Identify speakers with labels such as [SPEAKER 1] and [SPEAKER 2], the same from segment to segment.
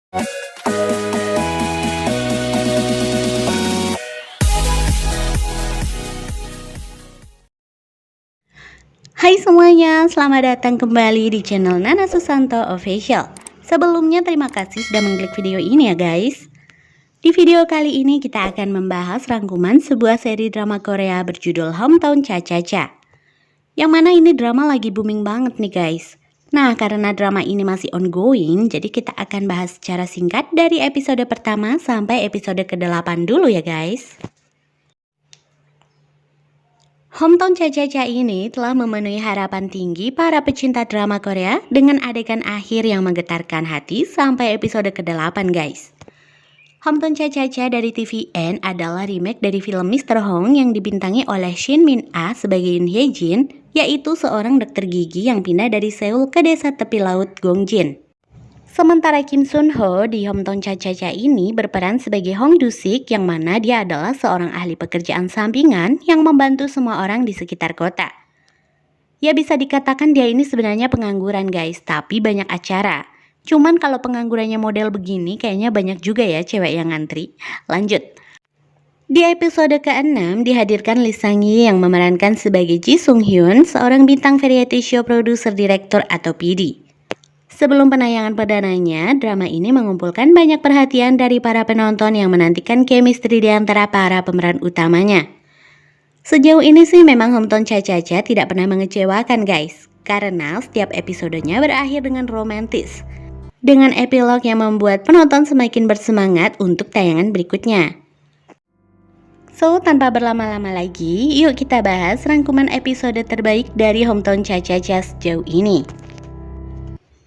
[SPEAKER 1] Hai semuanya, selamat datang kembali di channel Nana Susanto Official. Sebelumnya terima kasih sudah mengklik video ini ya guys. Di video kali ini kita akan membahas rangkuman sebuah seri drama Korea berjudul Hometown Cha-Cha-Cha. Yang mana ini drama lagi booming banget nih guys. Nah, karena drama ini masih ongoing, jadi kita akan bahas secara singkat dari episode pertama sampai episode ke-8 dulu ya guys. Hometown Cha-Cha-Cha ini telah memenuhi harapan tinggi para pecinta drama Korea dengan adegan akhir yang menggetarkan hati sampai episode ke-8 guys. Hometown Cha-Cha-Cha dari TVN adalah remake dari film Mr. Hong yang dibintangi oleh Shin Min-a sebagai Yoon Hye-jin, yaitu seorang dokter gigi yang pindah dari Seoul ke desa tepi laut Gongjin. Sementara Kim Sun-ho di Hometown Cha-Cha-Cha ini berperan sebagai Hong Du-sik yang mana dia adalah seorang ahli pekerjaan sampingan yang membantu semua orang di sekitar kota. Ya bisa dikatakan dia ini sebenarnya pengangguran guys, tapi banyak acara. Cuman kalau penganggurannya model begini kayaknya banyak juga ya cewek yang ngantri. Lanjut. Di episode ke-6 dihadirkan Lee Sang-yi yang memerankan sebagai Ji Sung-hyun, seorang bintang variety show produser direktur atau PD. Sebelum penayangan perdananya, drama ini mengumpulkan banyak perhatian dari para penonton yang menantikan chemistry di antara para pemeran utamanya. Sejauh ini sih memang Hometown Cha-Cha-Cha tidak pernah mengecewakan guys, karena setiap episodenya berakhir dengan romantis. Dengan epilog yang membuat penonton semakin bersemangat untuk tayangan berikutnya. So, tanpa berlama-lama lagi, yuk kita bahas rangkuman episode terbaik dari Hometown Cha-Cha-Cha sejauh ini.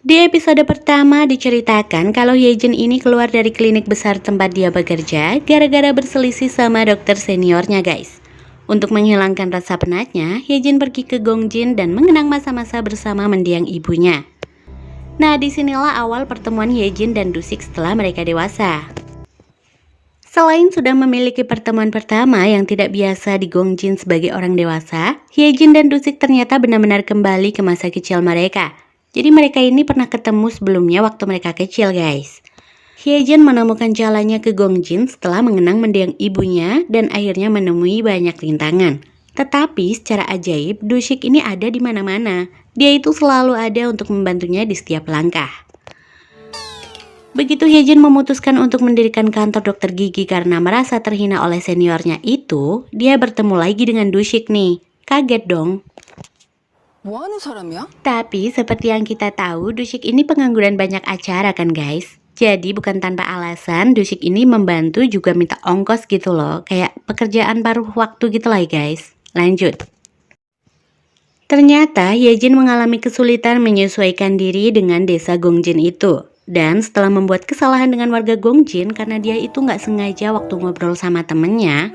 [SPEAKER 1] Di episode pertama diceritakan kalau Hye-jin ini keluar dari klinik besar tempat dia bekerja gara-gara berselisih sama dokter seniornya guys. Untuk menghilangkan rasa penatnya, Hye-jin pergi ke Gongjin dan mengenang masa-masa bersama mendiang ibunya. Nah, disinilah awal pertemuan Hye-jin dan Du-sik setelah mereka dewasa. Selain sudah memiliki pertemuan pertama yang tidak biasa di Gongjin sebagai orang dewasa, Hye-jin dan Du-sik ternyata benar-benar kembali ke masa kecil mereka. Jadi mereka ini pernah ketemu sebelumnya waktu mereka kecil guys. Hye-jin menemukan jalannya ke Gongjin setelah mengenang mendiang ibunya dan akhirnya menemui banyak rintangan. Tetapi secara ajaib, Du-sik ini ada di mana-mana. Dia itu selalu ada untuk membantunya di setiap langkah. Begitu Hye-jin memutuskan untuk mendirikan kantor dokter gigi karena merasa terhina oleh seniornya itu, dia bertemu lagi dengan Du-sik nih. Kaget dong. Tapi seperti yang kita tahu, Du-sik ini pengangguran banyak acara kan guys. Jadi bukan tanpa alasan Du-sik ini membantu juga minta ongkos gitu loh. Kayak pekerjaan paruh waktu gitu lah guys. Lanjut. Ternyata Hye-jin mengalami kesulitan menyesuaikan diri dengan desa Gongjin itu. Dan setelah membuat kesalahan dengan warga Gongjin karena dia itu nggak sengaja waktu ngobrol sama temennya,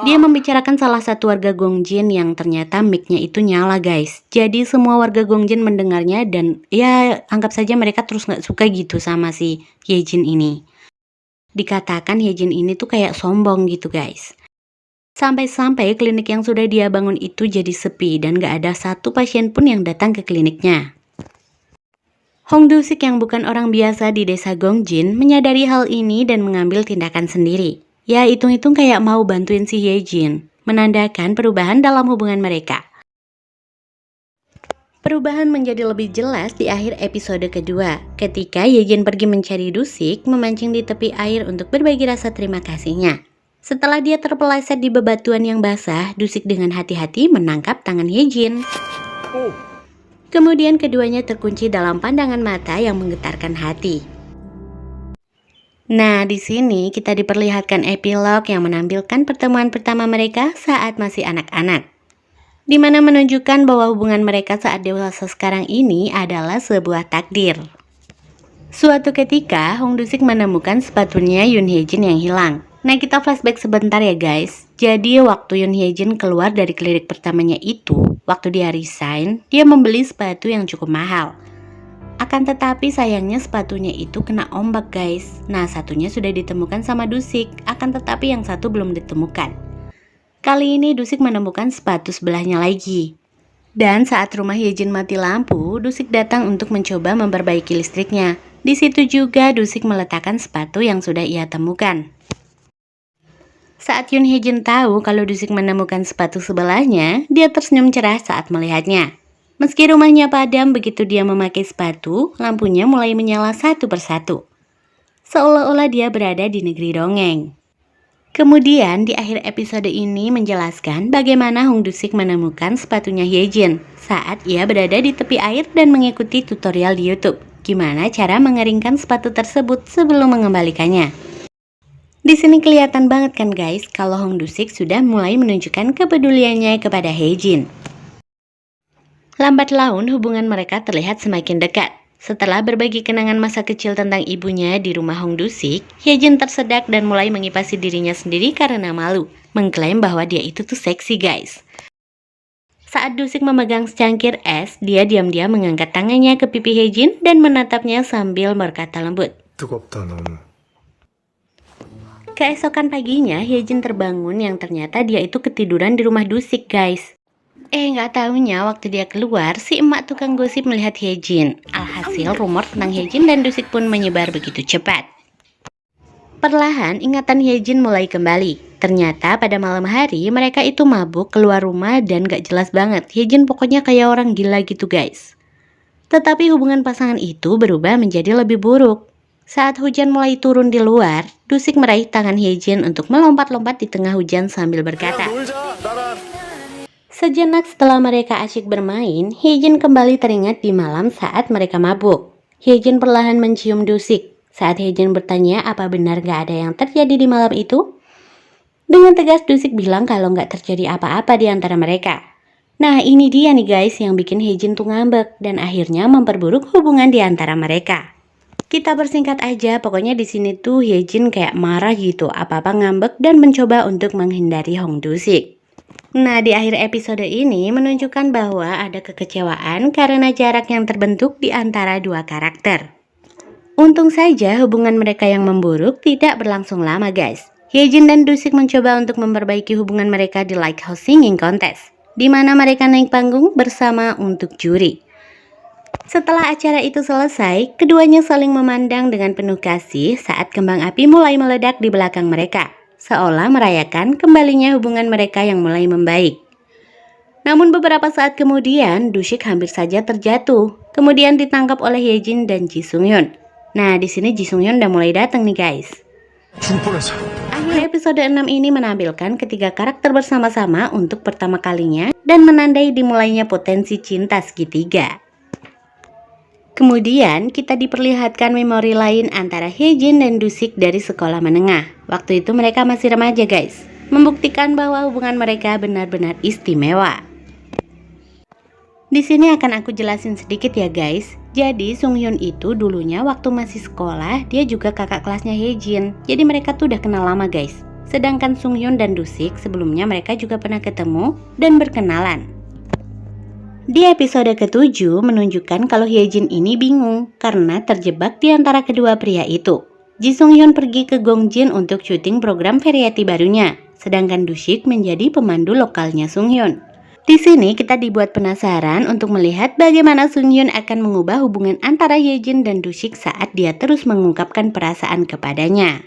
[SPEAKER 1] dia membicarakan salah satu warga Gongjin yang ternyata mic-nya itu nyala guys. Jadi semua warga Gongjin mendengarnya dan ya anggap saja mereka terus nggak suka gitu sama si Hye-jin ini. Dikatakan Hye-jin ini tuh kayak sombong gitu guys. Sampai-sampai klinik yang sudah dia bangun itu jadi sepi dan gak ada satu pasien pun yang datang ke kliniknya. Hong Du-sik yang bukan orang biasa di desa Gongjin menyadari hal ini dan mengambil tindakan sendiri. Ya hitung-hitung kayak mau bantuin si Hye-jin, menandakan perubahan dalam hubungan mereka. Perubahan menjadi lebih jelas di akhir episode kedua, ketika Hye-jin pergi mencari Du-sik memancing di tepi air untuk berbagi rasa terima kasihnya. Setelah dia terpeleset di bebatuan yang basah, Du-sik dengan hati-hati menangkap tangan Hye-jin. Kemudian keduanya terkunci dalam pandangan mata yang menggetarkan hati. Nah, di sini kita diperlihatkan epilog yang menampilkan pertemuan pertama mereka saat masih anak-anak. Di mana menunjukkan bahwa hubungan mereka saat dewasa sekarang ini adalah sebuah takdir. Suatu ketika, Hong Du-sik menemukan sepatunya Yoon Hye-jin yang hilang. Nah, kita flashback sebentar ya guys. Jadi waktu Yoon Hye-jin keluar dari klinik pertamanya itu, waktu dia resign, dia membeli sepatu yang cukup mahal. Akan tetapi sayangnya sepatunya itu kena ombak guys. Nah, satunya sudah ditemukan sama Du-sik, akan tetapi yang satu belum ditemukan. Kali ini Du-sik menemukan sepatu sebelahnya lagi. Dan saat rumah Hye-jin mati lampu, Du-sik datang untuk mencoba memperbaiki listriknya. Di situ juga Dusik meletakkan sepatu yang sudah ia temukan. Saat Yoon Hye Jin tahu kalau Dusik menemukan sepatu sebelahnya, dia tersenyum cerah saat melihatnya. Meski rumahnya padam, begitu dia memakai sepatu, lampunya mulai menyala satu persatu. Seolah-olah dia berada di negeri dongeng. Kemudian di akhir episode ini menjelaskan bagaimana Hong Dusik menemukan sepatunya Hye Jin saat ia berada di tepi air dan mengikuti tutorial di YouTube. Gimana cara mengeringkan sepatu tersebut sebelum mengembalikannya. Di sini kelihatan banget kan guys kalau Hong Dusik sudah mulai menunjukkan kepeduliannya kepada Hye Jin. Lambat laun hubungan mereka terlihat semakin dekat. Setelah berbagi kenangan masa kecil tentang ibunya di rumah Hong Dusik, Hye Jin tersedak dan mulai mengipasi dirinya sendiri karena malu, mengklaim bahwa dia itu tuh seksi guys. Saat Dusik memegang secangkir es, dia diam-diam mengangkat tangannya ke pipi Hye Jin dan menatapnya sambil berkata lembut.
[SPEAKER 2] 뜨겁다 너무.
[SPEAKER 1] Keesokan paginya, Hye Jin terbangun yang ternyata dia itu ketiduran di rumah Dusik guys. Nggak taunya waktu dia keluar, si emak tukang gosip melihat Hye Jin. Alhasil rumor tentang Hye Jin dan Dusik pun menyebar begitu cepat. Perlahan ingatan Hye Jin mulai kembali. Ternyata pada malam hari mereka itu mabuk keluar rumah dan gak jelas banget. Hye Jin pokoknya kayak orang gila gitu guys. Tetapi hubungan pasangan itu berubah menjadi lebih buruk. Saat hujan mulai turun di luar, Dusik meraih tangan Hye Jin untuk melompat-lompat di tengah hujan sambil berkata. Sejenak setelah mereka asyik bermain, Hye Jin kembali teringat di malam saat mereka mabuk. Hye Jin perlahan mencium Dusik. Saat Hye Jin bertanya apa benar gak ada yang terjadi di malam itu, dengan tegas Dusik bilang kalau gak terjadi apa-apa di antara mereka. Nah ini dia nih guys yang bikin Hye Jin tuh ngambek dan akhirnya memperburuk hubungan di antara mereka. Kita persingkat aja, pokoknya di sini tuh Hye Jin kayak marah gitu, apa-apa ngambek dan mencoba untuk menghindari Hong Dusik. Nah di akhir episode ini menunjukkan bahwa ada kekecewaan karena jarak yang terbentuk di antara dua karakter. Untung saja hubungan mereka yang memburuk tidak berlangsung lama guys. Hye Jin dan Dusik mencoba untuk memperbaiki hubungan mereka di Lighthouse Singing Contest, di mana mereka naik panggung bersama untuk juri. Setelah acara itu selesai, keduanya saling memandang dengan penuh kasih saat kembang api mulai meledak di belakang mereka, seolah merayakan kembalinya hubungan mereka yang mulai membaik. Namun beberapa saat kemudian, Dusik hampir saja terjatuh, kemudian ditangkap oleh Hye Jin dan Ji Sung Hyun. Nah, di sini Ji Sung Hyun udah mulai datang nih guys. Akhir episode 6 ini menampilkan ketiga karakter bersama-sama untuk pertama kalinya dan menandai dimulainya potensi cinta segitiga. Kemudian kita diperlihatkan memori lain antara Hye Jin dan Dusik dari sekolah menengah. Waktu itu mereka masih remaja guys, membuktikan bahwa hubungan mereka benar-benar istimewa. Di sini akan aku jelasin sedikit ya guys. Jadi Sung Hyun itu dulunya waktu masih sekolah, dia juga kakak kelasnya Hye Jin. Jadi mereka tuh udah kenal lama guys. Sedangkan Sung Hyun dan Dusik sebelumnya mereka juga pernah ketemu dan berkenalan. Di episode ke-7 menunjukkan kalau Hye Jin ini bingung karena terjebak di antara kedua pria itu. Ji Sung Hyun pergi ke Gongjin untuk syuting program variety barunya, sedangkan Dusik menjadi pemandu lokalnya Sung Hyun. Di sini kita dibuat penasaran untuk melihat bagaimana Sung Hyun akan mengubah hubungan antara Hye Jin dan Dusik saat dia terus mengungkapkan perasaan kepadanya.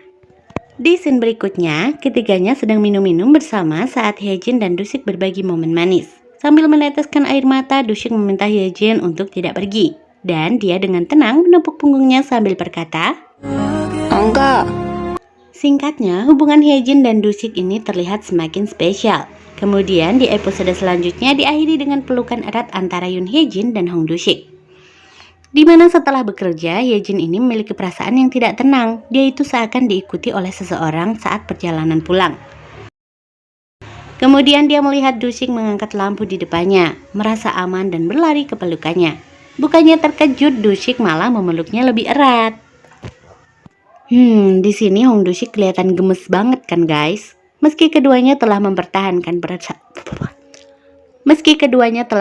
[SPEAKER 1] Di scene berikutnya, ketiganya sedang minum-minum bersama saat Hye Jin dan Dusik berbagi momen manis. Sambil meneteskan air mata, Dusik meminta Hye Jin untuk tidak pergi. Dan dia dengan tenang menepuk punggungnya sambil berkata, "Enggak." Singkatnya, hubungan Hye Jin dan Dusik ini terlihat semakin spesial. Kemudian di episode selanjutnya diakhiri dengan pelukan erat antara Yoon Hye Jin dan Hong Dusik. Di mana setelah bekerja, Hye Jin ini memiliki perasaan yang tidak tenang. Dia itu seakan diikuti oleh seseorang saat perjalanan pulang. Kemudian dia melihat Dusik mengangkat lampu di depannya, merasa aman dan berlari ke pelukannya. Bukannya terkejut, Dusik malah memeluknya lebih erat. Di sini Hong Dusik kelihatan gemes banget kan guys. Meski keduanya telah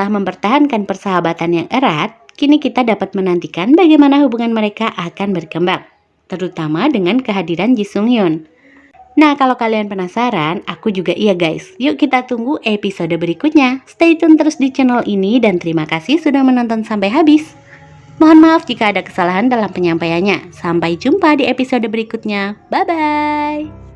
[SPEAKER 1] mempertahankan persahabatan yang erat, kini kita dapat menantikan bagaimana hubungan mereka akan berkembang, terutama dengan kehadiran Ji Sung Hyun. Nah, kalau kalian penasaran, aku juga iya guys. Yuk kita tunggu episode berikutnya. Stay tune terus di channel ini dan terima kasih sudah menonton sampai habis. Mohon maaf jika ada kesalahan dalam penyampaiannya. Sampai jumpa di episode berikutnya. Bye-bye.